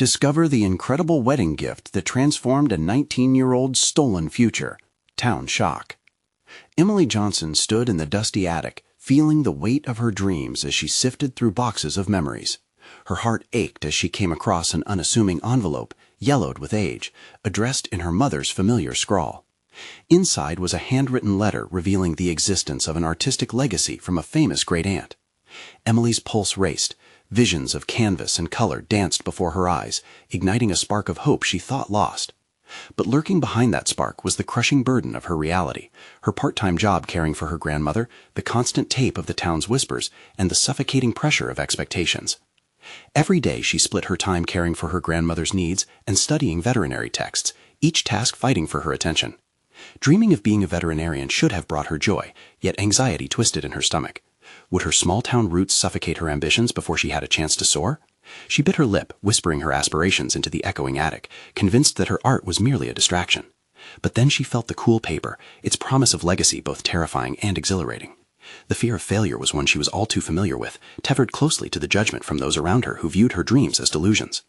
Discover the incredible wedding gift that transformed a 19-year-old's stolen future. Town shock. Emily Johnson stood in the dusty attic, feeling the weight of her dreams as she sifted through boxes of memories. Her heart ached as she came across an unassuming envelope, yellowed with age, addressed in her mother's familiar scrawl. Inside was a handwritten letter revealing the existence of an artistic legacy from a famous great-aunt. Emily's pulse raced. Visions of canvas and color danced before her eyes, igniting a spark of hope she thought lost. But lurking behind that spark was the crushing burden of her reality, her part-time job caring for her grandmother, the constant tape of the town's whispers, and the suffocating pressure of expectations. Every day she split her time caring for her grandmother's needs and studying veterinary texts, each task fighting for her attention. Dreaming of being a veterinarian should have brought her joy, yet anxiety twisted in her stomach. Would her small-town roots suffocate her ambitions before she had a chance to soar? She bit her lip, whispering her aspirations into the echoing attic, convinced that her art was merely a distraction. But then she felt the cool paper, its promise of legacy both terrifying and exhilarating. The fear of failure was one she was all too familiar with, tethered closely to the judgment from those around her who viewed her dreams as delusions.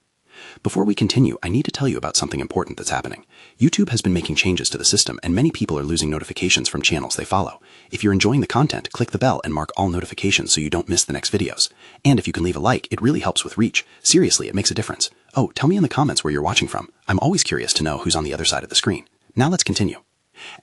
Before we continue, I need to tell you about something important that's happening. YouTube has been making changes to the system, and many people are losing notifications from channels they follow. If you're enjoying the content, click the bell and mark all notifications so you don't miss the next videos. And if you can leave a like, it really helps with reach. Seriously, it makes a difference. Oh, tell me in the comments where you're watching from. I'm always curious to know who's on the other side of the screen. Now let's continue.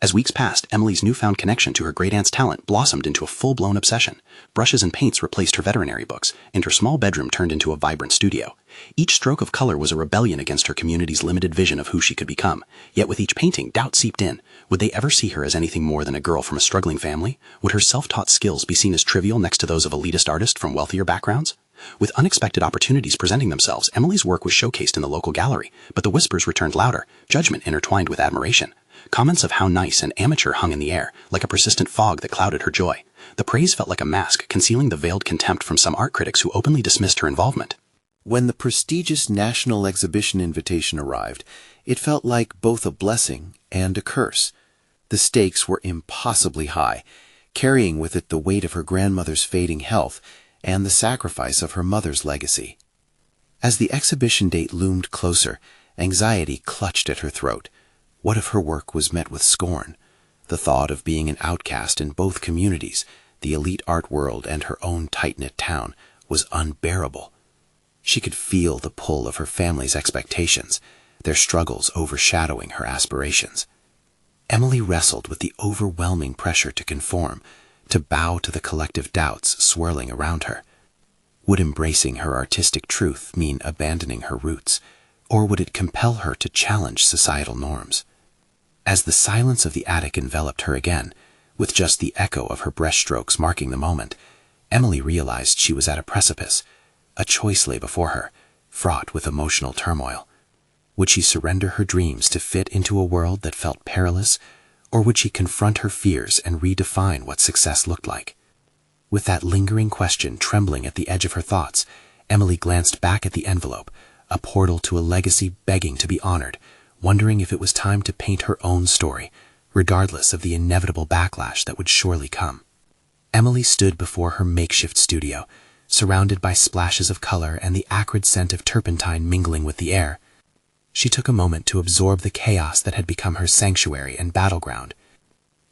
As weeks passed, Emily's newfound connection to her great-aunt's talent blossomed into a full-blown obsession. Brushes and paints replaced her veterinary books, and her small bedroom turned into a vibrant studio. Each stroke of color was a rebellion against her community's limited vision of who she could become. Yet with each painting, doubt seeped in. Would they ever see her as anything more than a girl from a struggling family? Would her self-taught skills be seen as trivial next to those of elitist artists from wealthier backgrounds? With unexpected opportunities presenting themselves, Emily's work was showcased in the local gallery, but the whispers returned louder, judgment intertwined with admiration. Comments of how nice and amateur hung in the air, like a persistent fog that clouded her joy. The praise felt like a mask, concealing the veiled contempt from some art critics who openly dismissed her involvement. When the prestigious national exhibition invitation arrived, it felt like both a blessing and a curse. The stakes were impossibly high, carrying with it the weight of her grandmother's fading health and the sacrifice of her mother's legacy. As the exhibition date loomed closer, anxiety clutched at her throat. What if her work was met with scorn? The thought of being an outcast in both communities, the elite art world and her own tight-knit town, was unbearable. She could feel the pull of her family's expectations, their struggles overshadowing her aspirations. Emily wrestled with the overwhelming pressure to conform, to bow to the collective doubts swirling around her. Would embracing her artistic truth mean abandoning her roots, or would it compel her to challenge societal norms? As the silence of the attic enveloped her again, with just the echo of her brushstrokes marking the moment, Emily realized she was at a precipice. A choice lay before her, fraught with emotional turmoil. Would she surrender her dreams to fit into a world that felt perilous, or would she confront her fears and redefine what success looked like? With that lingering question trembling at the edge of her thoughts, Emily glanced back at the envelope, a portal to a legacy begging to be honored, wondering if it was time to paint her own story, regardless of the inevitable backlash that would surely come. Emily stood before her makeshift studio, surrounded by splashes of color and the acrid scent of turpentine mingling with the air. She took a moment to absorb the chaos that had become her sanctuary and battleground.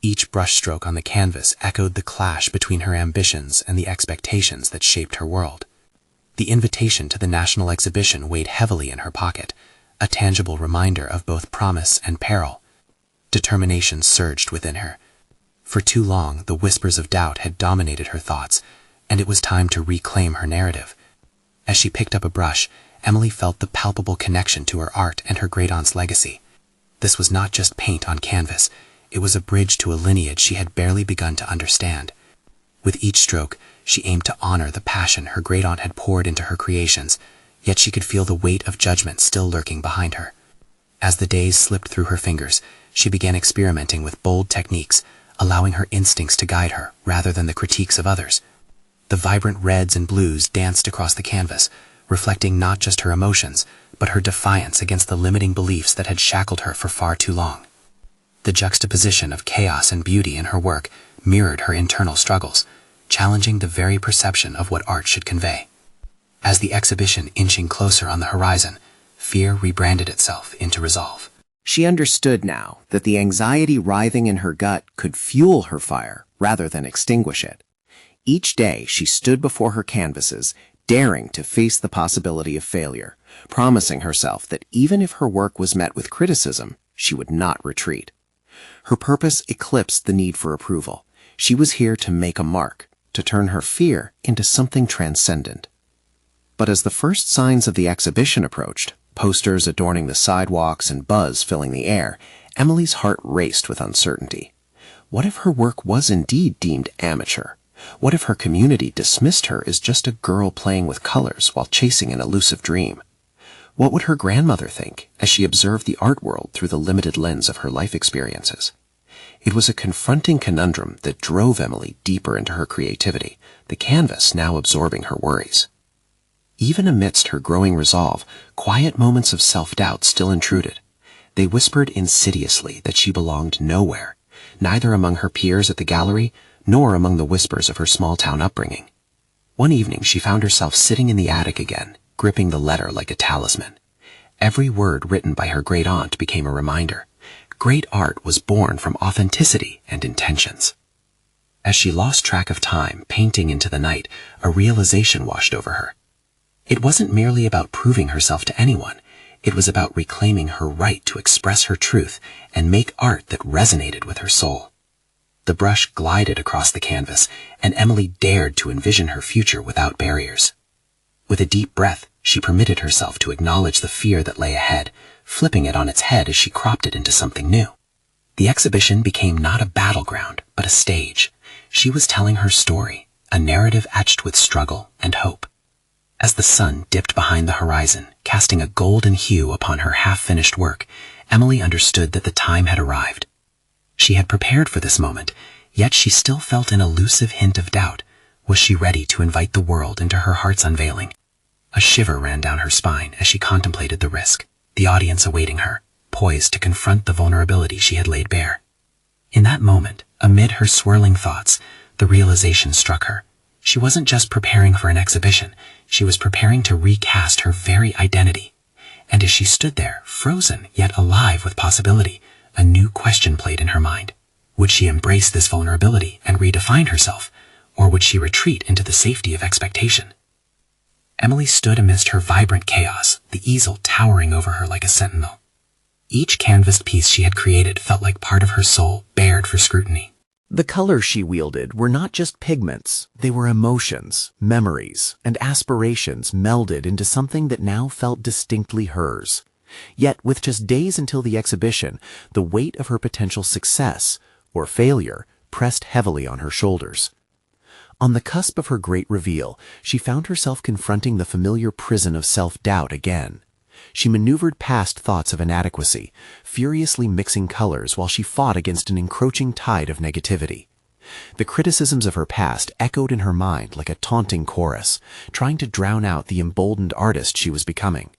Each brushstroke on the canvas echoed the clash between her ambitions and the expectations that shaped her world. The invitation to the national exhibition weighed heavily in her pocket, a tangible reminder of both promise and peril. Determination surged within her. For too long, the whispers of doubt had dominated her thoughts, and it was time to reclaim her narrative. As she picked up a brush, Emily felt the palpable connection to her art and her great-aunt's legacy. This was not just paint on canvas, it was a bridge to a lineage she had barely begun to understand. With each stroke, she aimed to honor the passion her great-aunt had poured into her creations, yet she could feel the weight of judgment still lurking behind her. As the days slipped through her fingers, she began experimenting with bold techniques, allowing her instincts to guide her rather than the critiques of others. The vibrant reds and blues danced across the canvas, reflecting not just her emotions, but her defiance against the limiting beliefs that had shackled her for far too long. The juxtaposition of chaos and beauty in her work mirrored her internal struggles, challenging the very perception of what art should convey. As the exhibition inching closer on the horizon, fear rebranded itself into resolve. She understood now that the anxiety writhing in her gut could fuel her fire rather than extinguish it. Each day she stood before her canvases, daring to face the possibility of failure, promising herself that even if her work was met with criticism, she would not retreat. Her purpose eclipsed the need for approval. She was here to make a mark, to turn her fear into something transcendent. But as the first signs of the exhibition approached, posters adorning the sidewalks and buzz filling the air, Emily's heart raced with uncertainty. What if her work was indeed deemed amateur? What if her community dismissed her as just a girl playing with colors while chasing an elusive dream? What would her grandmother think as she observed the art world through the limited lens of her life experiences? It was a confronting conundrum that drove Emily deeper into her creativity, the canvas now absorbing her worries. Even amidst her growing resolve, quiet moments of self-doubt still intruded. They whispered insidiously that she belonged nowhere, neither among her peers at the gallery nor among the whispers of her small-town upbringing. One evening she found herself sitting in the attic again, gripping the letter like a talisman. Every word written by her great-aunt became a reminder. Great art was born from authenticity and intentions. As she lost track of time, painting into the night, a realization washed over her. It wasn't merely about proving herself to anyone. It was about reclaiming her right to express her truth and make art that resonated with her soul. The brush glided across the canvas, and Emily dared to envision her future without barriers. With a deep breath, she permitted herself to acknowledge the fear that lay ahead, flipping it on its head as she cropped it into something new. The exhibition became not a battleground, but a stage. She was telling her story, a narrative etched with struggle and hope. As the sun dipped behind the horizon, casting a golden hue upon her half-finished work, Emily understood that the time had arrived. She had prepared for this moment, yet she still felt an elusive hint of doubt. Was she ready to invite the world into her heart's unveiling? A shiver ran down her spine as she contemplated the risk, the audience awaiting her, poised to confront the vulnerability she had laid bare. In that moment, amid her swirling thoughts, the realization struck her. She wasn't just preparing for an exhibition, she was preparing to recast her very identity. And as she stood there, frozen yet alive with possibility, a new question played in her mind. Would she embrace this vulnerability and redefine herself, or would she retreat into the safety of expectation? Emily stood amidst her vibrant chaos, the easel towering over her like a sentinel. Each canvas piece she had created felt like part of her soul bared for scrutiny. The colors she wielded were not just pigments, they were emotions, memories, and aspirations melded into something that now felt distinctly hers. Yet, with just days until the exhibition, the weight of her potential success, or failure, pressed heavily on her shoulders. On the cusp of her great reveal, she found herself confronting the familiar prison of self-doubt again. She maneuvered past thoughts of inadequacy, furiously mixing colors while she fought against an encroaching tide of negativity. The criticisms of her past echoed in her mind like a taunting chorus, trying to drown out the emboldened artist she was becoming.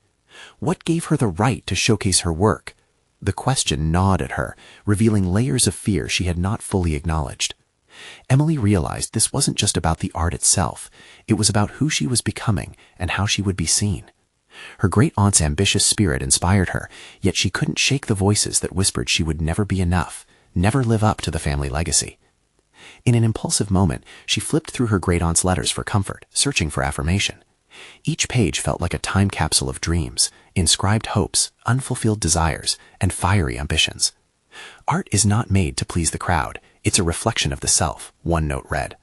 What gave her the right to showcase her work? The question gnawed at her, revealing layers of fear she had not fully acknowledged. Emily realized this wasn't just about the art itself, it was about who she was becoming and how she would be seen. Her great-aunt's ambitious spirit inspired her, yet she couldn't shake the voices that whispered she would never be enough, never live up to the family legacy. In an impulsive moment, she flipped through her great-aunt's letters for comfort, searching for affirmation. Each page felt like a time capsule of dreams, inscribed hopes, unfulfilled desires, and fiery ambitions. Art is not made to please the crowd, it's a reflection of the self, one note read.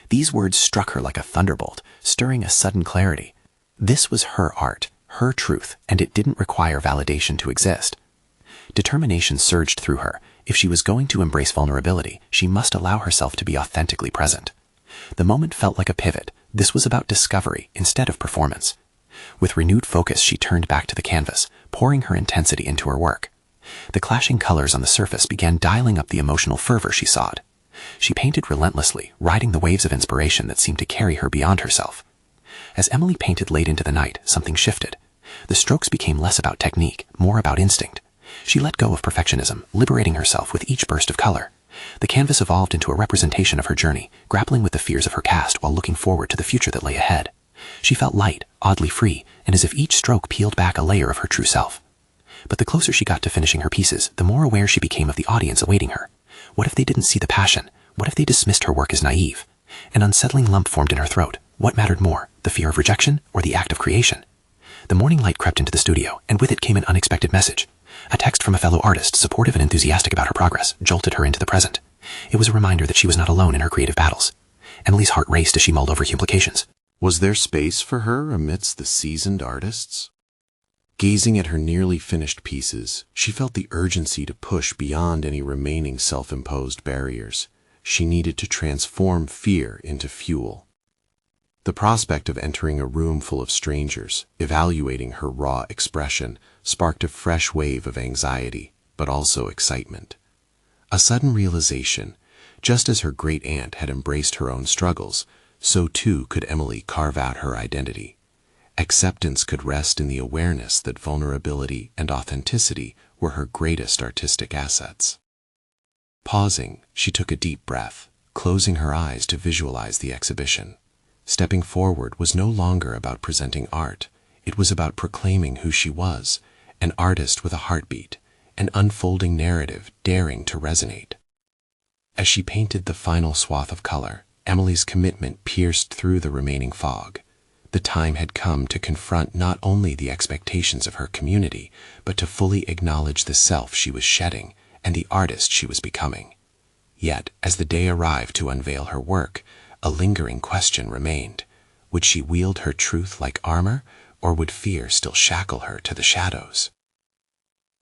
These words struck her like a thunderbolt, stirring a sudden clarity. This was her art, her truth, and it didn't require validation to exist. Determination surged through her. If she was going to embrace vulnerability, she must allow herself to be authentically present. The moment felt like a pivot. This was about discovery instead of performance. With renewed focus, she turned back to the canvas, pouring her intensity into her work. The clashing colors on the surface began dialing up the emotional fervor she sought. She painted relentlessly, riding the waves of inspiration that seemed to carry her beyond herself. As Emily painted late into the night, something shifted. The strokes became less about technique, more about instinct. She let go of perfectionism, liberating herself with each burst of color. The canvas evolved into a representation of her journey, grappling with the fears of her past while looking forward to the future that lay ahead. She felt light, oddly free, and as if each stroke peeled back a layer of her true self. But the closer she got to finishing her pieces, the more aware she became of the audience awaiting her. What if they didn't see the passion? What if they dismissed her work as naive? An unsettling lump formed in her throat. What mattered more, the fear of rejection or the act of creation? The morning light crept into the studio, and with it came an unexpected message. A text from a fellow artist, supportive and enthusiastic about her progress, jolted her into the present. It was a reminder that she was not alone in her creative battles. Emily's heart raced as she mulled over implications. Was there space for her amidst the seasoned artists? Gazing at her nearly finished pieces, she felt the urgency to push beyond any remaining self-imposed barriers. She needed to transform fear into fuel. The prospect of entering a room full of strangers, evaluating her raw expression, sparked a fresh wave of anxiety, but also excitement. A sudden realization, just as her great-aunt had embraced her own struggles, so too could Emily carve out her identity. Acceptance could rest in the awareness that vulnerability and authenticity were her greatest artistic assets. Pausing, she took a deep breath, closing her eyes to visualize the exhibition. Stepping forward was no longer about presenting art. It was about proclaiming who she was, an artist with a heartbeat, an unfolding narrative daring to resonate. As she painted the final swath of color, Emily's commitment pierced through the remaining fog. The time had come to confront not only the expectations of her community, but to fully acknowledge the self she was shedding and the artist she was becoming. Yet, as the day arrived to unveil her work, a lingering question remained. Would she wield her truth like armor, or would fear still shackle her to the shadows?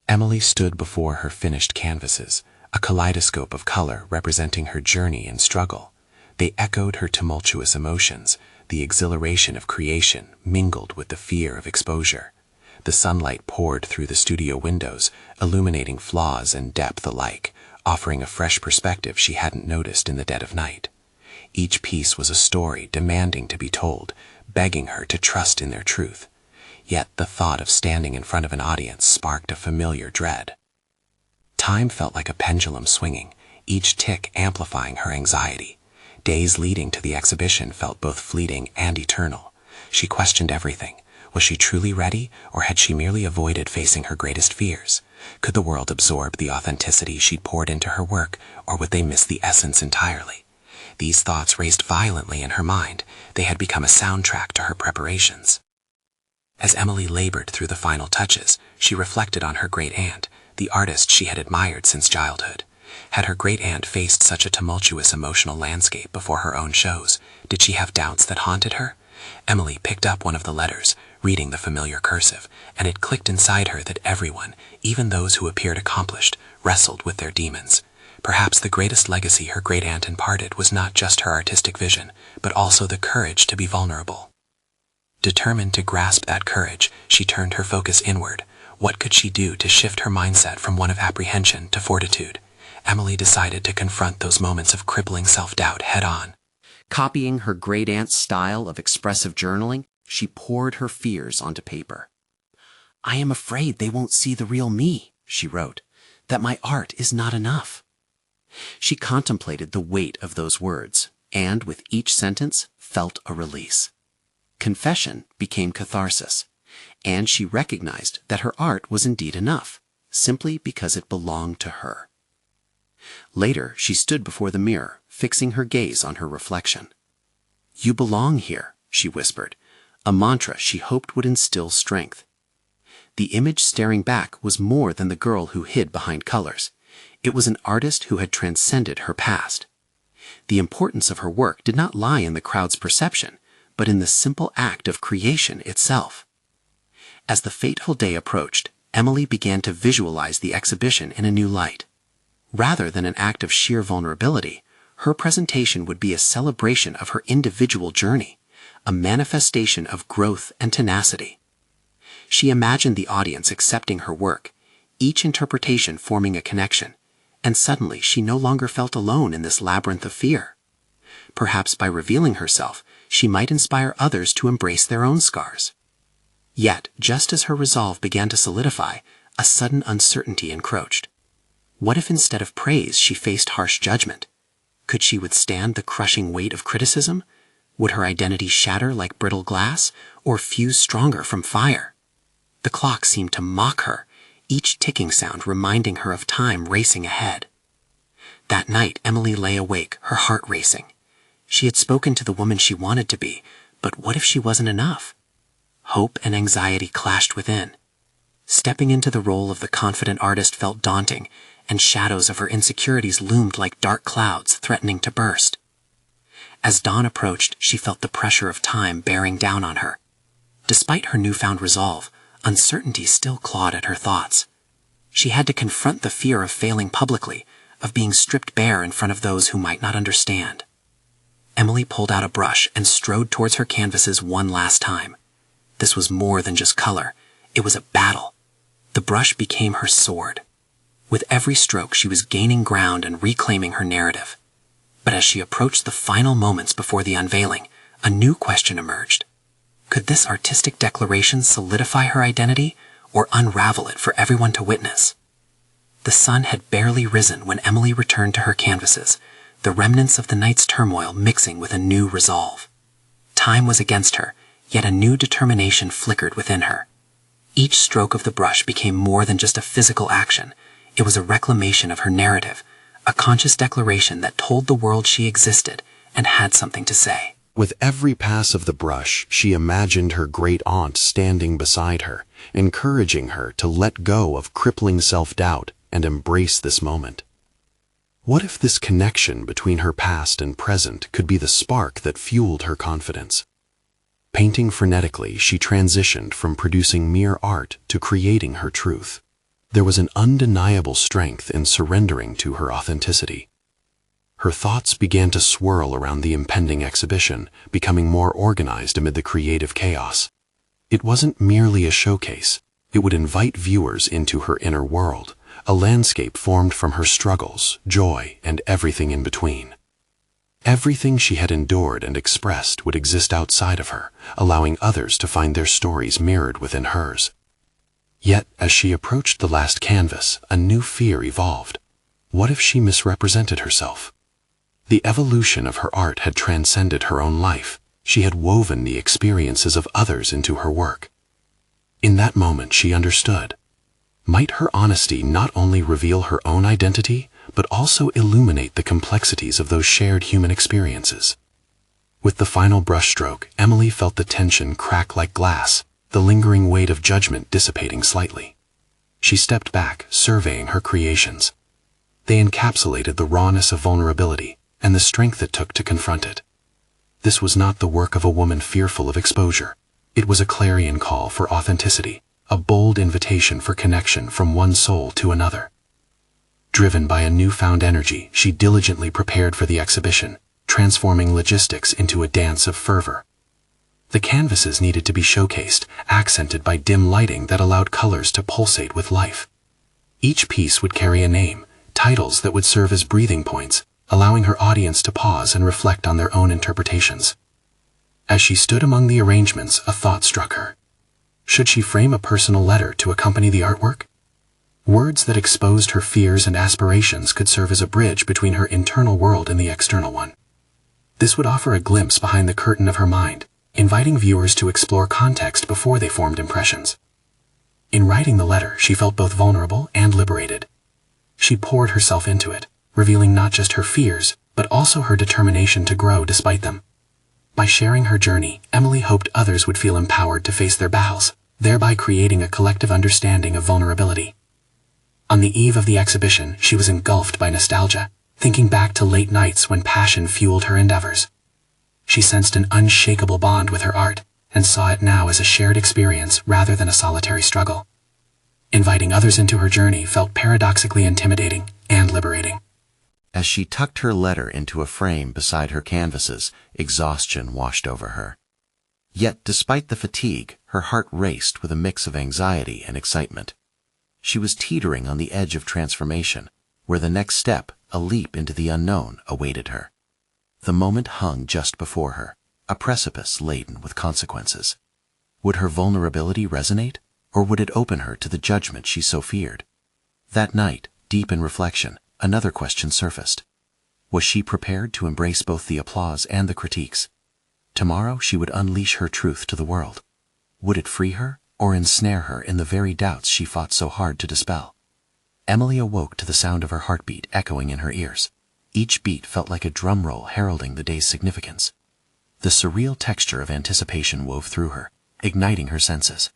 Emily stood before her finished canvases, a kaleidoscope of color representing her journey and struggle. They echoed her tumultuous emotions, the exhilaration of creation mingled with the fear of exposure. The sunlight poured through the studio windows, illuminating flaws and depth alike, offering a fresh perspective she hadn't noticed in the dead of night. Each piece was a story demanding to be told, begging her to trust in their truth. Yet the thought of standing in front of an audience sparked a familiar dread. Time felt like a pendulum swinging, each tick amplifying her anxiety. Days leading to the exhibition felt both fleeting and eternal. She questioned everything. Was she truly ready, or had she merely avoided facing her greatest fears? Could the world absorb the authenticity she'd poured into her work, or would they miss the essence entirely? These thoughts raced violently in her mind. They had become a soundtrack to her preparations. As Emily labored through the final touches, she reflected on her great-aunt, the artist she had admired since childhood. Had her great-aunt faced such a tumultuous emotional landscape before her own shows? Did she have doubts that haunted her? Emily picked up one of the letters, reading the familiar cursive, and it clicked inside her that everyone, even those who appeared accomplished, wrestled with their demons. Perhaps the greatest legacy her great-aunt imparted was not just her artistic vision, but also the courage to be vulnerable. Determined to grasp that courage, she turned her focus inward. What could she do to shift her mindset from one of apprehension to fortitude? Emily decided to confront those moments of crippling self-doubt head-on. Copying her great-aunt's style of expressive journaling, she poured her fears onto paper. "I am afraid they won't see the real me," she wrote, "that my art is not enough." She contemplated the weight of those words, and with each sentence felt a release. Confession became catharsis, and she recognized that her art was indeed enough, simply because it belonged to her. Later, she stood before the mirror, fixing her gaze on her reflection. "You belong here," she whispered, a mantra she hoped would instill strength. The image staring back was more than the girl who hid behind colors. It was an artist who had transcended her past. The importance of her work did not lie in the crowd's perception, but in the simple act of creation itself. As the fateful day approached, Emily began to visualize the exhibition in a new light. Rather than an act of sheer vulnerability, her presentation would be a celebration of her individual journey, a manifestation of growth and tenacity. She imagined the audience accepting her work, each interpretation forming a connection, and suddenly she no longer felt alone in this labyrinth of fear. Perhaps by revealing herself, she might inspire others to embrace their own scars. Yet, just as her resolve began to solidify, a sudden uncertainty encroached. What if instead of praise she faced harsh judgment? Could she withstand the crushing weight of criticism? Would her identity shatter like brittle glass, or fuse stronger from fire? The clock seemed to mock her, each ticking sound reminding her of time racing ahead. That night, Emily lay awake, her heart racing. She had spoken to the woman she wanted to be, but what if she wasn't enough? Hope and anxiety clashed within. Stepping into the role of the confident artist felt daunting, and shadows of her insecurities loomed like dark clouds threatening to burst. As dawn approached, she felt the pressure of time bearing down on her. Despite her newfound resolve, uncertainty still clawed at her thoughts. She had to confront the fear of failing publicly, of being stripped bare in front of those who might not understand. Emily pulled out a brush and strode towards her canvases one last time. This was more than just color. It was a battle. The brush became her sword. With every stroke, she was gaining ground and reclaiming her narrative. But as she approached the final moments before the unveiling, a new question emerged. Could this artistic declaration solidify her identity, or unravel it for everyone to witness? The sun had barely risen when Emily returned to her canvases, the remnants of the night's turmoil mixing with a new resolve. Time was against her, yet a new determination flickered within her. Each stroke of the brush became more than just a physical action. It was a reclamation of her narrative, a conscious declaration that told the world she existed and had something to say. With every pass of the brush, she imagined her great aunt standing beside her, encouraging her to let go of crippling self-doubt and embrace this moment. What if this connection between her past and present could be the spark that fueled her confidence? Painting frenetically, she transitioned from producing mere art to creating her truth. There was an undeniable strength in surrendering to her authenticity. Her thoughts began to swirl around the impending exhibition, becoming more organized amid the creative chaos. It wasn't merely a showcase. It would invite viewers into her inner world, a landscape formed from her struggles, joy, and everything in between. Everything she had endured and expressed would exist outside of her, allowing others to find their stories mirrored within hers. Yet, as she approached the last canvas, a new fear evolved. What if she misrepresented herself? The evolution of her art had transcended her own life. She had woven the experiences of others into her work. In that moment, she understood. Might her honesty not only reveal her own identity, but also illuminate the complexities of those shared human experiences? With the final brushstroke, Emily felt the tension crack like glass, the lingering weight of judgment dissipating slightly. She stepped back, surveying her creations. They encapsulated the rawness of vulnerability and the strength it took to confront it. This was not the work of a woman fearful of exposure. It was a clarion call for authenticity, a bold invitation for connection from one soul to another. Driven by a newfound energy, she diligently prepared for the exhibition, transforming logistics into a dance of fervor. The canvases needed to be showcased, accented by dim lighting that allowed colors to pulsate with life. Each piece would carry a name, titles that would serve as breathing points, allowing her audience to pause and reflect on their own interpretations. As she stood among the arrangements, a thought struck her. Should she frame a personal letter to accompany the artwork? Words that exposed her fears and aspirations could serve as a bridge between her internal world and the external one. This would offer a glimpse behind the curtain of her mind, inviting viewers to explore context before they formed impressions. In writing the letter, she felt both vulnerable and liberated. She poured herself into it, revealing not just her fears, but also her determination to grow despite them. By sharing her journey, Emily hoped others would feel empowered to face their battles, thereby creating a collective understanding of vulnerability. On the eve of the exhibition, she was engulfed by nostalgia, thinking back to late nights when passion fueled her endeavors. She sensed an unshakable bond with her art, and saw it now as a shared experience rather than a solitary struggle. Inviting others into her journey felt paradoxically intimidating and liberating. As she tucked her letter into a frame beside her canvases, exhaustion washed over her. Yet, despite the fatigue, her heart raced with a mix of anxiety and excitement. She was teetering on the edge of transformation, where the next step, a leap into the unknown, awaited her. The moment hung just before her, a precipice laden with consequences. Would her vulnerability resonate, or would it open her to the judgment she so feared? That night, deep in reflection, another question surfaced. Was she prepared to embrace both the applause and the critiques? Tomorrow she would unleash her truth to the world. Would it free her, or ensnare her in the very doubts she fought so hard to dispel? Emily awoke to the sound of her heartbeat echoing in her ears. Each beat felt like a drum roll heralding the day's significance. The surreal texture of anticipation wove through her, igniting her senses.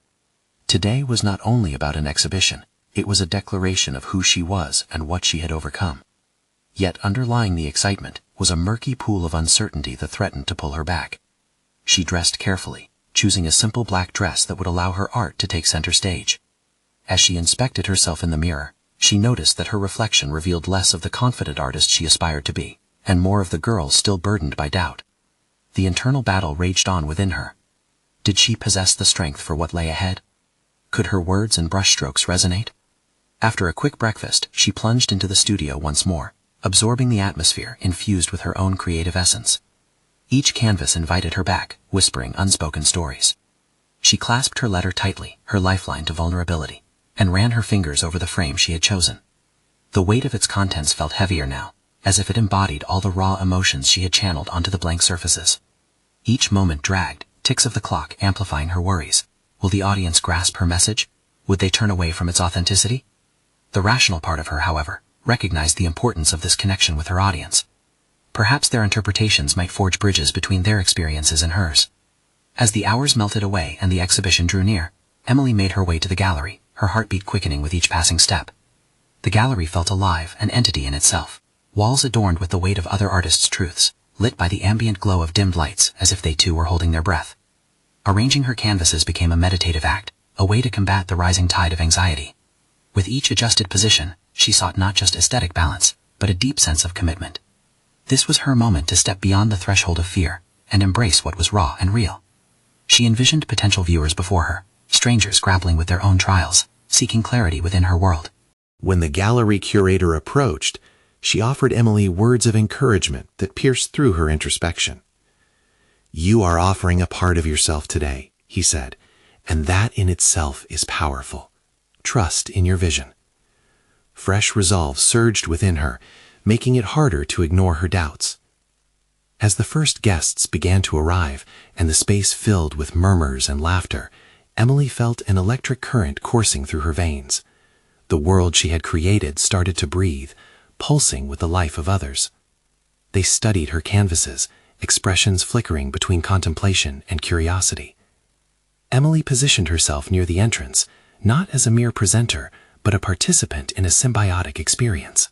Today was not only about an exhibition, it was a declaration of who she was and what she had overcome. Yet underlying the excitement was a murky pool of uncertainty that threatened to pull her back. She dressed carefully, choosing a simple black dress that would allow her art to take center stage. As she inspected herself in the mirror, she noticed that her reflection revealed less of the confident artist she aspired to be, and more of the girl still burdened by doubt. The internal battle raged on within her. Did she possess the strength for what lay ahead? Could her words and brushstrokes resonate? After a quick breakfast, she plunged into the studio once more, absorbing the atmosphere infused with her own creative essence. Each canvas invited her back, whispering unspoken stories. She clasped her letter tightly, her lifeline to vulnerability, and ran her fingers over the frame she had chosen. The weight of its contents felt heavier now, as if it embodied all the raw emotions she had channeled onto the blank surfaces. Each moment dragged, ticks of the clock amplifying her worries. Will the audience grasp her message? Would they turn away from its authenticity? The rational part of her, however, recognized the importance of this connection with her audience. Perhaps their interpretations might forge bridges between their experiences and hers. As the hours melted away and the exhibition drew near, Emily made her way to the gallery, her heartbeat quickening with each passing step. The gallery felt alive, an entity in itself. Walls adorned with the weight of other artists' truths, lit by the ambient glow of dimmed lights as if they too were holding their breath. Arranging her canvases became a meditative act, a way to combat the rising tide of anxiety. With each adjusted position, she sought not just aesthetic balance, but a deep sense of commitment. This was her moment to step beyond the threshold of fear and embrace what was raw and real. She envisioned potential viewers before her, strangers grappling with their own trials, seeking clarity within her world. When the gallery curator approached, she offered Emily words of encouragement that pierced through her introspection. "You are offering a part of yourself today," he said, "and that in itself is powerful. Trust in your vision." Fresh resolve surged within her, making it harder to ignore her doubts. As the first guests began to arrive and the space filled with murmurs and laughter, Emily felt an electric current coursing through her veins. The world she had created started to breathe, pulsing with the life of others. They studied her canvases, expressions flickering between contemplation and curiosity. Emily positioned herself near the entrance, not as a mere presenter, but a participant in a symbiotic experience.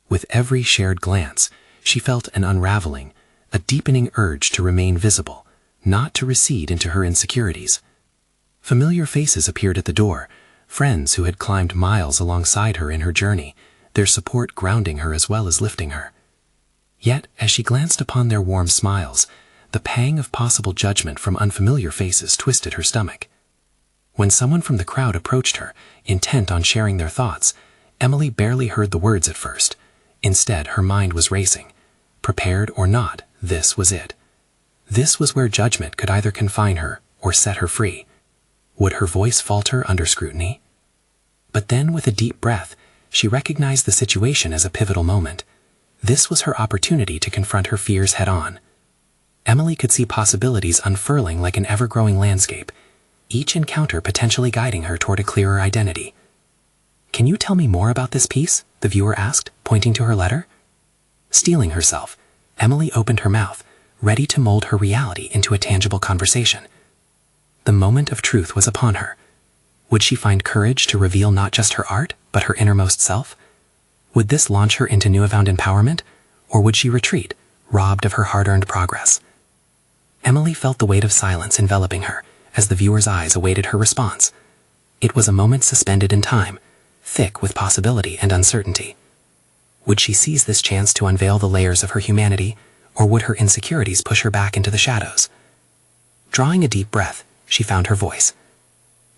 With every shared glance, she felt an unraveling, a deepening urge to remain visible, not to recede into her insecurities. Familiar faces appeared at the door, friends who had climbed miles alongside her in her journey, their support grounding her as well as lifting her. Yet, as she glanced upon their warm smiles, the pang of possible judgment from unfamiliar faces twisted her stomach. When someone from the crowd approached her, intent on sharing their thoughts, Emily barely heard the words at first. Instead, her mind was racing. Prepared or not, this was it. This was where judgment could either confine her or set her free. Would her voice falter under scrutiny? But then, with a deep breath, she recognized the situation as a pivotal moment. This was her opportunity to confront her fears head-on. Emily could see possibilities unfurling like an ever-growing landscape, each encounter potentially guiding her toward a clearer identity. "Can you tell me more about this piece?" the viewer asked, pointing to her letter. Steeling herself, Emily opened her mouth, ready to mold her reality into a tangible conversation. The moment of truth was upon her. Would she find courage to reveal not just her art, but her innermost self? Would this launch her into newfound empowerment, or would she retreat, robbed of her hard-earned progress? Emily felt the weight of silence enveloping her as the viewer's eyes awaited her response. It was a moment suspended in time, thick with possibility and uncertainty. Would she seize this chance to unveil the layers of her humanity, or would her insecurities push her back into the shadows? Drawing a deep breath, she found her voice.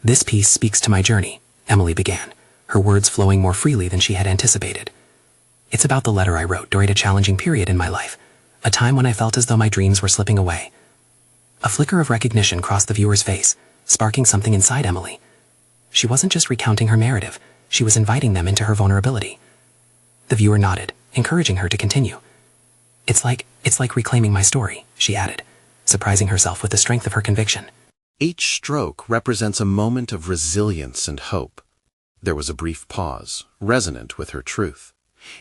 "This piece speaks to my journey," Emily began, her words flowing more freely than she had anticipated. "It's about the letter I wrote during a challenging period in my life, a time when I felt as though my dreams were slipping away." A flicker of recognition crossed the viewer's face, sparking something inside Emily. She wasn't just recounting her narrative, she was inviting them into her vulnerability. The viewer nodded, encouraging her to continue. It's like reclaiming my story," she added, surprising herself with the strength of her conviction. Each stroke represents a moment of resilience and hope. There was a brief pause, resonant with her truth.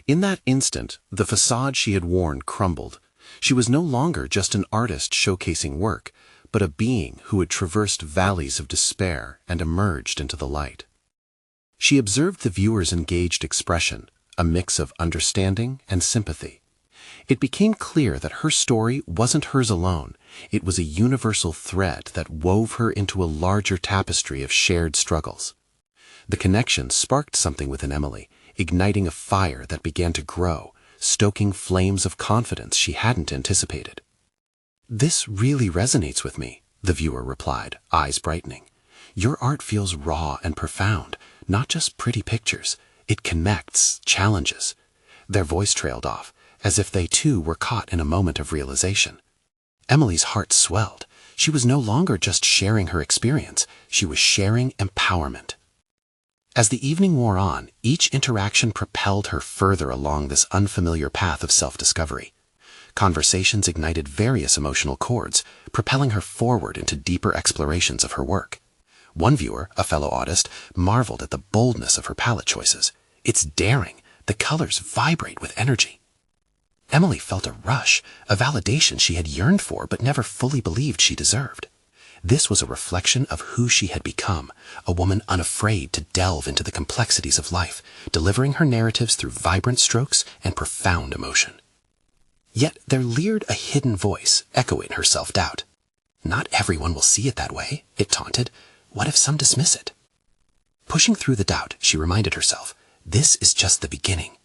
In that instant, the facade she had worn crumbled. She was no longer just an artist showcasing work, but a being who had traversed valleys of despair and emerged into the light. She observed the viewer's engaged expression, a mix of understanding and sympathy. It became clear that her story wasn't hers alone. It was a universal thread that wove her into a larger tapestry of shared struggles. The connection sparked something within Emily, igniting a fire that began to grow, stoking flames of confidence she hadn't anticipated. "This really resonates with me," the viewer replied, eyes brightening. "Your art feels raw and profound, not just pretty pictures. It connects, challenges." Their voice trailed off, as if they too were caught in a moment of realization. Emily's heart swelled. She was no longer just sharing her experience, she was sharing empowerment. As the evening wore on, each interaction propelled her further along this unfamiliar path of self-discovery. Conversations ignited various emotional chords, propelling her forward into deeper explorations of her work. One viewer, a fellow artist, marveled at the boldness of her palette choices. "It's daring. The colors vibrate with energy." Emily felt a rush, a validation she had yearned for but never fully believed she deserved. This was a reflection of who she had become, a woman unafraid to delve into the complexities of life, delivering her narratives through vibrant strokes and profound emotion. Yet there leered a hidden voice, echoing her self-doubt. "Not everyone will see it that way," it taunted. "What if some dismiss it?" Pushing through the doubt, she reminded herself, this is just the beginning.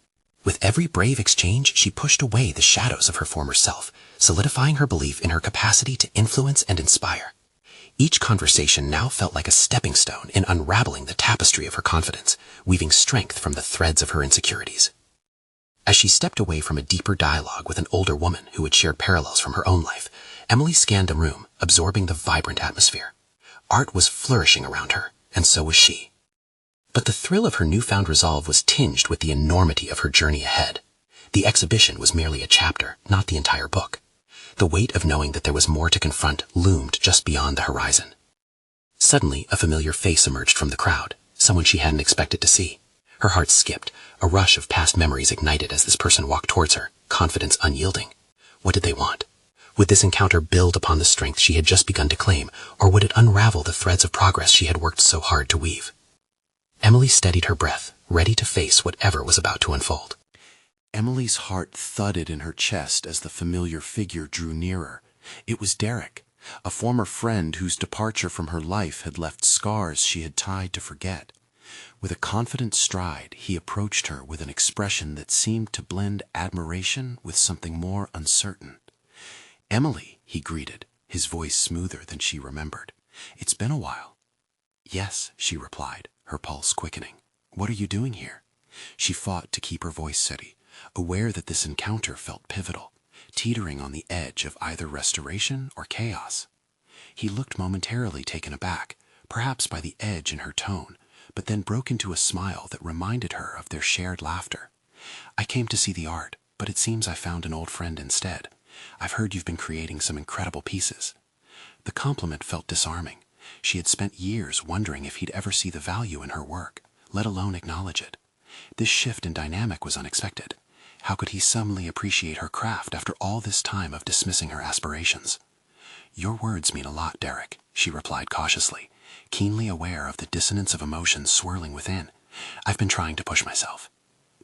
With every brave exchange, she pushed away the shadows of her former self, solidifying her belief in her capacity to influence and inspire. Each conversation now felt like a stepping stone in unraveling the tapestry of her confidence, weaving strength from the threads of her insecurities. As she stepped away from a deeper dialogue with an older woman who had shared parallels from her own life, Emily scanned the room, absorbing the vibrant atmosphere. Art was flourishing around her, and so was she. But the thrill of her newfound resolve was tinged with the enormity of her journey ahead. The exhibition was merely a chapter, not the entire book. The weight of knowing that there was more to confront loomed just beyond the horizon. Suddenly, a familiar face emerged from the crowd, someone she hadn't expected to see. Her heart skipped, a rush of past memories ignited as this person walked towards her, confidence unyielding. What did they want? Would this encounter build upon the strength she had just begun to claim, or would it unravel the threads of progress she had worked so hard to weave? Emily steadied her breath, ready to face whatever was about to unfold. Emily's heart thudded in her chest as the familiar figure drew nearer. It was Derek, a former friend whose departure from her life had left scars she had tried to forget. With a confident stride, he approached her with an expression that seemed to blend admiration with something more uncertain. "Emily," he greeted, his voice smoother than she remembered. "It's been a while." "Yes," she replied, her pulse quickening. "What are you doing here?" She fought to keep her voice steady, aware that this encounter felt pivotal, teetering on the edge of either restoration or chaos. He looked momentarily taken aback, perhaps by the edge in her tone, but then broke into a smile that reminded her of their shared laughter. "I came to see the art, but it seems I found an old friend instead. I've heard you've been creating some incredible pieces." The compliment felt disarming. She had spent years wondering if he'd ever see the value in her work, let alone acknowledge it. This shift in dynamic was unexpected. How could he suddenly appreciate her craft after all this time of dismissing her aspirations? "Your words mean a lot, Derek," she replied cautiously, keenly aware of the dissonance of emotions swirling within. "I've been trying to push myself."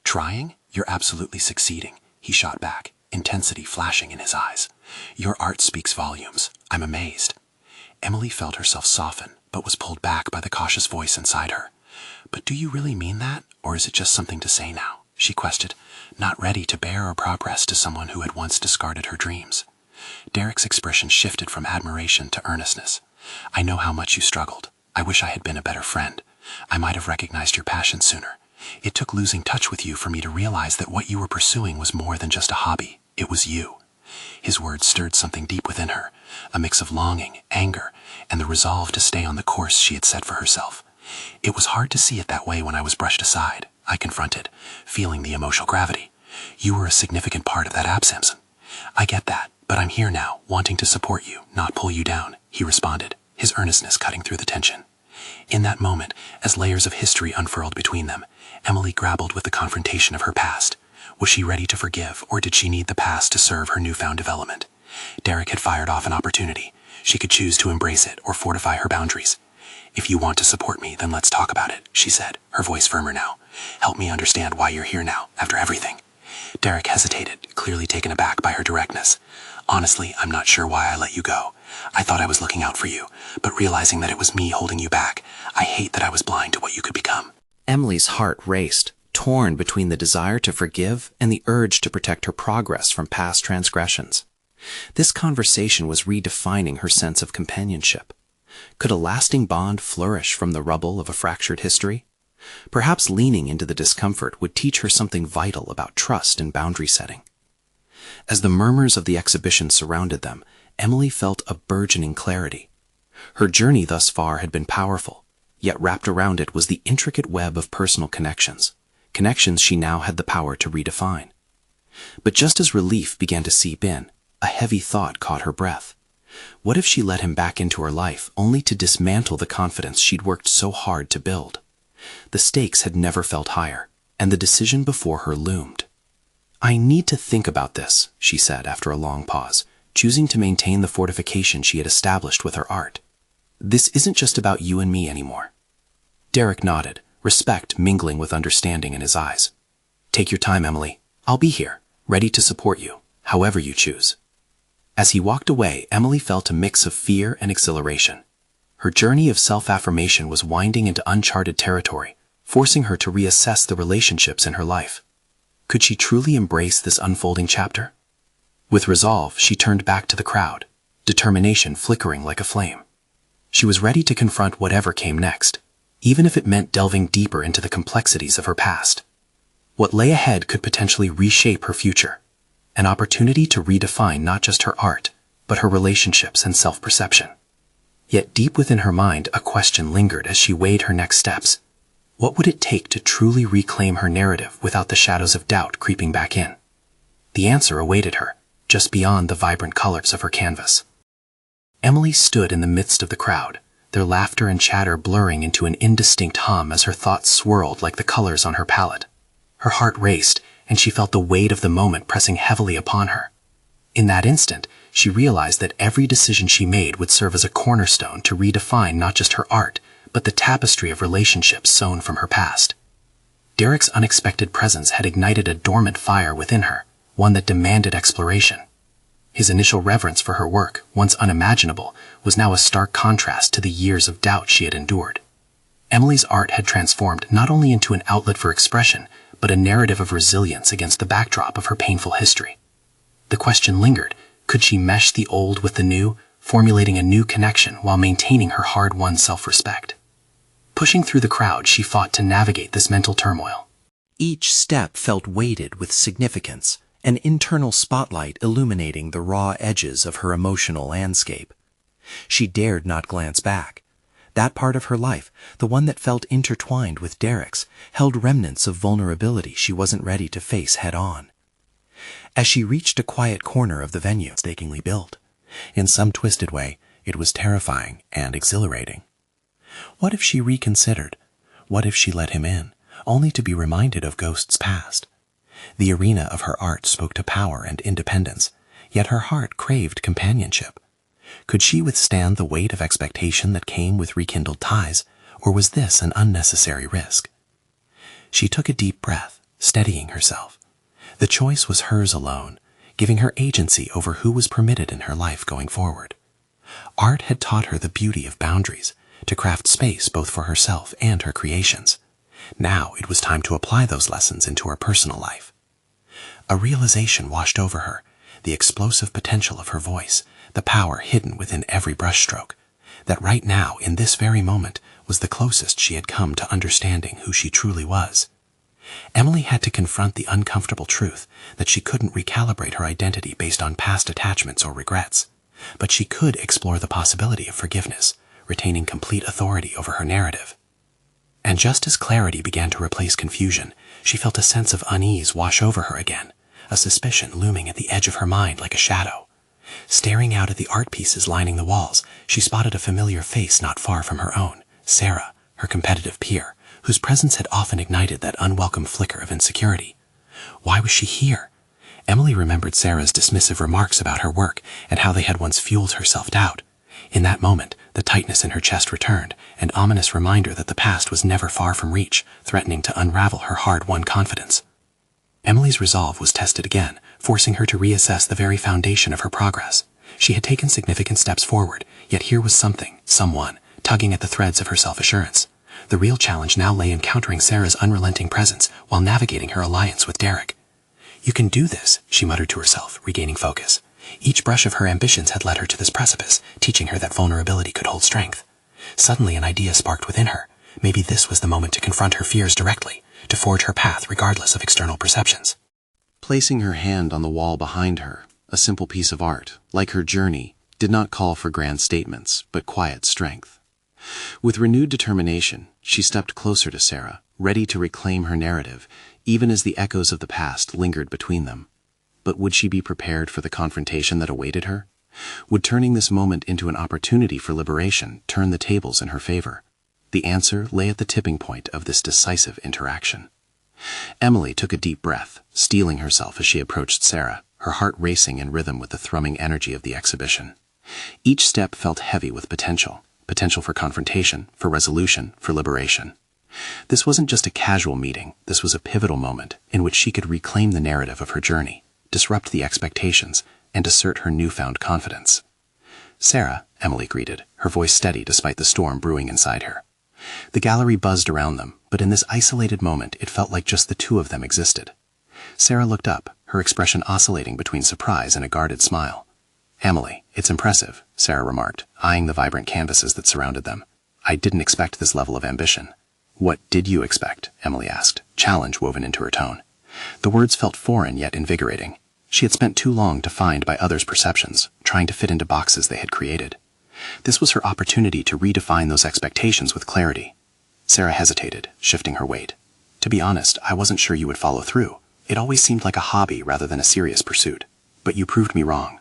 "Trying? You're absolutely succeeding," he shot back, intensity flashing in his eyes. "Your art speaks volumes. I'm amazed." Emily felt herself soften, but was pulled back by the cautious voice inside her. "But do you really mean that, or is it just something to say now?" she questioned, not ready to bear her progress to someone who had once discarded her dreams. Derek's expression shifted from admiration to earnestness. "I know how much you struggled. I wish I had been a better friend. I might have recognized your passion sooner. It took losing touch with you for me to realize that what you were pursuing was more than just a hobby. It was you." His words stirred something deep within her, a mix of longing, anger, and the resolve to stay on the course she had set for herself. "It was hard to see it that way when I was brushed aside," I confronted, feeling the emotional gravity. "You were a significant part of that absence. I get that, But I'm here now, wanting to support you, not pull you down, he responded, his earnestness cutting through the tension. In that moment, as layers of history unfurled between them, Emily grappled with the confrontation of her past. Was she ready to forgive, or did she need the past to serve her newfound development? Derek had fired off an opportunity. She could choose to embrace it or fortify her boundaries. If you want to support me, then let's talk about it, she said, her voice firmer now. Help me understand why you're here now, after everything. Derek hesitated, clearly taken aback by her directness. Honestly, I'm not sure why I let you go. I thought I was looking out for you, but realizing that it was me holding you back, I hate that I was blind to what you could become. Emily's heart raced, torn between the desire to forgive and the urge to protect her progress from past transgressions. This conversation was redefining her sense of companionship. Could a lasting bond flourish from the rubble of a fractured history? Perhaps leaning into the discomfort would teach her something vital about trust and boundary setting. As the murmurs of the exhibition surrounded them, Emily felt a burgeoning clarity. Her journey thus far had been powerful, yet wrapped around it was the intricate web of personal connections she now had the power to redefine. But just as relief began to seep in, a heavy thought caught her breath. What if she let him back into her life only to dismantle the confidence she'd worked so hard to build? The stakes had never felt higher, and the decision before her loomed. I need to think about this, she said after a long pause, choosing to maintain the fortification she had established with her art. This isn't just about you and me anymore. Derek nodded, respect mingling with understanding in his eyes. Take your time, Emily. I'll be here, ready to support you, however you choose. As he walked away, Emily felt a mix of fear and exhilaration. Her journey of self-affirmation was winding into uncharted territory, forcing her to reassess the relationships in her life. Could she truly embrace this unfolding chapter? With resolve, she turned back to the crowd, determination flickering like a flame. She was ready to confront whatever came next, even if it meant delving deeper into the complexities of her past. What lay ahead could potentially reshape her future, an opportunity to redefine not just her art, but her relationships and self-perception. Yet deep within her mind, a question lingered as she weighed her next steps. What would it take to truly reclaim her narrative without the shadows of doubt creeping back in? The answer awaited her, just beyond the vibrant colors of her canvas. Emily stood in the midst of the crowd, their laughter and chatter blurring into an indistinct hum as her thoughts swirled like the colors on her palette. Her heart raced, and she felt the weight of the moment pressing heavily upon her. In that instant, she realized that every decision she made would serve as a cornerstone to redefine not just her art, but the tapestry of relationships sown from her past. Derek's unexpected presence had ignited a dormant fire within her, one that demanded exploration. His initial reverence for her work, once unimaginable, was now a stark contrast to the years of doubt she had endured. Emily's art had transformed not only into an outlet for expression, but a narrative of resilience against the backdrop of her painful history. The question lingered, could she mesh the old with the new, formulating a new connection while maintaining her hard-won self-respect? Pushing through the crowd, she fought to navigate this mental turmoil. Each step felt weighted with significance, an internal spotlight illuminating the raw edges of her emotional landscape. She dared not glance back. That part of her life, the one that felt intertwined with Derek's, held remnants of vulnerability she wasn't ready to face head-on. As she reached a quiet corner of the venue, painstakingly built, in some twisted way, it was terrifying and exhilarating. What if she reconsidered? What if she let him in, only to be reminded of Ghost's past? The arena of her art spoke to power and independence, yet her heart craved companionship. Could she withstand the weight of expectation that came with rekindled ties, or was this an unnecessary risk? She took a deep breath, steadying herself. The choice was hers alone, giving her agency over who was permitted in her life going forward. Art had taught her the beauty of boundaries, to craft space both for herself and her creations. Now it was time to apply those lessons into her personal life. A realization washed over her, the explosive potential of her voice, the power hidden within every brushstroke, that right now, in this very moment, was the closest she had come to understanding who she truly was. Emily had to confront the uncomfortable truth that she couldn't recalibrate her identity based on past attachments or regrets, but she could explore the possibility of forgiveness, retaining complete authority over her narrative. And just as clarity began to replace confusion, she felt a sense of unease wash over her again, a suspicion looming at the edge of her mind like a shadow. Staring out at the art pieces lining the walls, she spotted a familiar face not far from her own, Sarah, her competitive peer, whose presence had often ignited that unwelcome flicker of insecurity. Why was she here? Emily remembered Sarah's dismissive remarks about her work and how they had once fueled her self-doubt. In that moment, the tightness in her chest returned, an ominous reminder that the past was never far from reach, threatening to unravel her hard-won confidence. Emily's resolve was tested again, forcing her to reassess the very foundation of her progress. She had taken significant steps forward, yet here was someone, tugging at the threads of her self-assurance. The real challenge now lay in countering Sarah's unrelenting presence while navigating her alliance with Derek. "You can do this," she muttered to herself, regaining focus. Each brush of her ambitions had led her to this precipice, teaching her that vulnerability could hold strength. Suddenly an idea sparked within her. Maybe this was the moment to confront her fears directly, to forge her path regardless of external perceptions. Placing her hand on the wall behind her, a simple piece of art, like her journey, did not call for grand statements, but quiet strength. With renewed determination, she stepped closer to Sarah, ready to reclaim her narrative, even as the echoes of the past lingered between them. But would she be prepared for the confrontation that awaited her? Would turning this moment into an opportunity for liberation turn the tables in her favor? The answer lay at the tipping point of this decisive interaction. Emily took a deep breath, steeling herself as she approached Sarah, her heart racing in rhythm with the thrumming energy of the exhibition. Each step felt heavy with potential for confrontation, for resolution, for liberation. This wasn't just a casual meeting, this was a pivotal moment in which she could reclaim the narrative of her journey, disrupt the expectations, and assert her newfound confidence. "Sarah," Emily greeted, her voice steady despite the storm brewing inside her. The gallery buzzed around them, but in this isolated moment it felt like just the two of them existed. Sarah looked up, her expression oscillating between surprise and a guarded smile. "Emily, it's impressive," Sarah remarked, eyeing the vibrant canvases that surrounded them. "I didn't expect this level of ambition." "What did you expect?" Emily asked, challenge woven into her tone. The words felt foreign yet invigorating. She had spent too long defined by others' perceptions, trying to fit into boxes they had created. This was her opportunity to redefine those expectations with clarity. Sarah hesitated, shifting her weight. "To be honest, I wasn't sure you would follow through. It always seemed like a hobby rather than a serious pursuit. But you proved me wrong."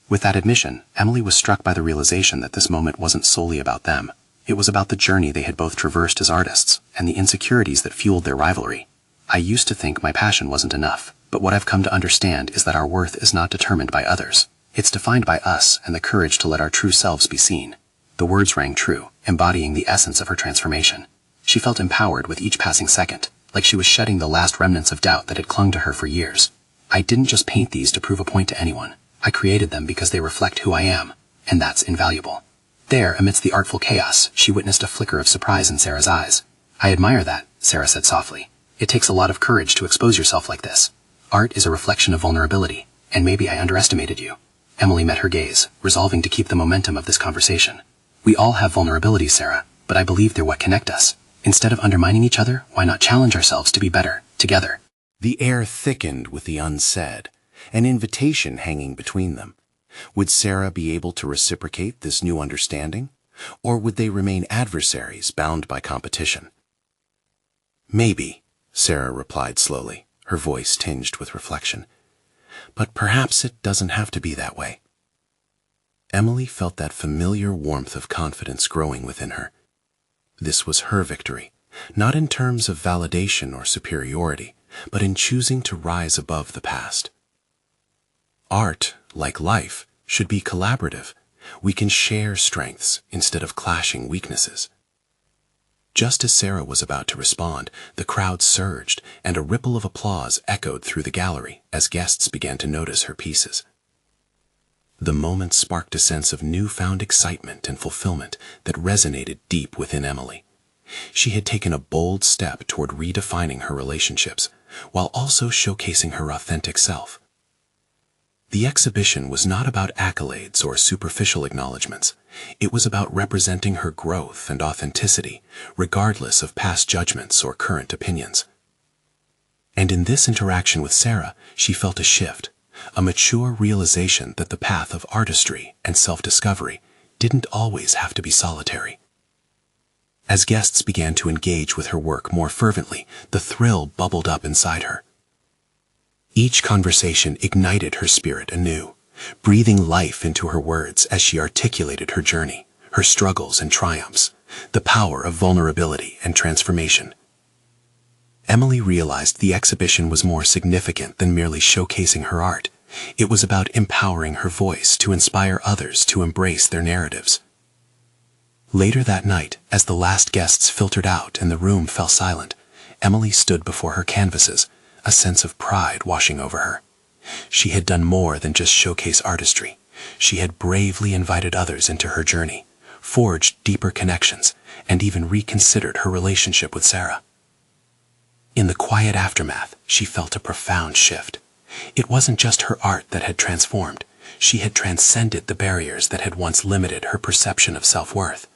With that admission, Emily was struck by the realization that this moment wasn't solely about them. It was about the journey they had both traversed as artists, and the insecurities that fueled their rivalry. "I used to think my passion wasn't enough, but what I've come to understand is that our worth is not determined by others. It's defined by us and the courage to let our true selves be seen." The words rang true, embodying the essence of her transformation. She felt empowered with each passing second, like she was shedding the last remnants of doubt that had clung to her for years. "I didn't just paint these to prove a point to anyone. I created them because they reflect who I am, and that's invaluable." There, amidst the artful chaos, she witnessed a flicker of surprise in Sarah's eyes. "I admire that," Sarah said softly. "It takes a lot of courage to expose yourself like this. Art is a reflection of vulnerability, and maybe I underestimated you." Emily met her gaze, resolving to keep the momentum of this conversation. "We all have vulnerabilities, Sarah, but I believe they're what connect us. Instead of undermining each other, why not challenge ourselves to be better, together?" The air thickened with the unsaid, an invitation hanging between them. Would Sarah be able to reciprocate this new understanding? Or would they remain adversaries bound by competition? "Maybe," Sarah replied slowly, her voice tinged with reflection. "But perhaps it doesn't have to be that way." Emily felt that familiar warmth of confidence growing within her. This was her victory, not in terms of validation or superiority, but in choosing to rise above the past. Art, like life, should be collaborative. We can share strengths instead of clashing weaknesses. Just as Sarah was about to respond, the crowd surged, and a ripple of applause echoed through the gallery as guests began to notice her pieces. The moment sparked a sense of newfound excitement and fulfillment that resonated deep within Emily. She had taken a bold step toward redefining her relationships, while also showcasing her authentic self. The exhibition was not about accolades or superficial acknowledgments. It was about representing her growth and authenticity, regardless of past judgments or current opinions. And in this interaction with Sarah, she felt a shift, a mature realization that the path of artistry and self-discovery didn't always have to be solitary. As guests began to engage with her work more fervently, the thrill bubbled up inside her. Each conversation ignited her spirit anew, breathing life into her words as she articulated her journey, her struggles and triumphs, the power of vulnerability and transformation. Emily realized the exhibition was more significant than merely showcasing her art. It was about empowering her voice to inspire others to embrace their narratives. Later that night, as the last guests filtered out and the room fell silent, Emily stood before her canvases, a sense of pride washing over her. She had done more than just showcase artistry. She had bravely invited others into her journey, forged deeper connections, and even reconsidered her relationship with Sarah. In the quiet aftermath, she felt a profound shift. It wasn't just her art that had transformed. She had transcended the barriers that had once limited her perception of self-worth.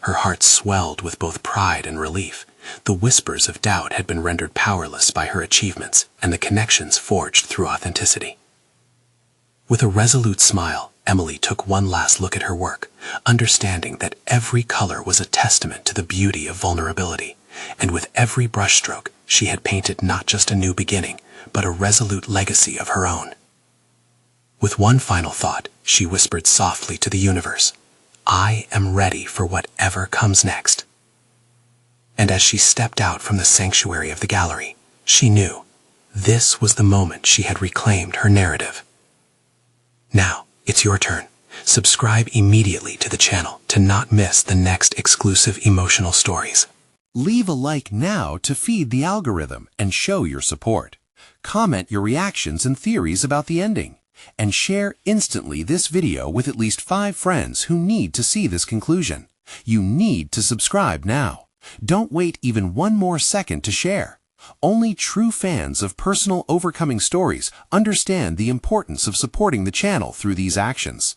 Her heart swelled with both pride and relief. The whispers of doubt had been rendered powerless by her achievements and the connections forged through authenticity. With a resolute smile, Emily took one last look at her work, understanding that every color was a testament to the beauty of vulnerability, and with every brushstroke, she had painted not just a new beginning, but a resolute legacy of her own. With one final thought, she whispered softly to the universe, "I am ready for whatever comes next." And as she stepped out from the sanctuary of the gallery, she knew this was the moment she had reclaimed her narrative. Now, it's your turn. Subscribe immediately to the channel to not miss the next exclusive emotional stories. Leave a like now to feed the algorithm and show your support. Comment your reactions and theories about the ending. And share instantly this video with at least 5 friends who need to see this conclusion. You need to subscribe now. Don't wait even one more second to share. Only true fans of personal overcoming stories understand the importance of supporting the channel through these actions.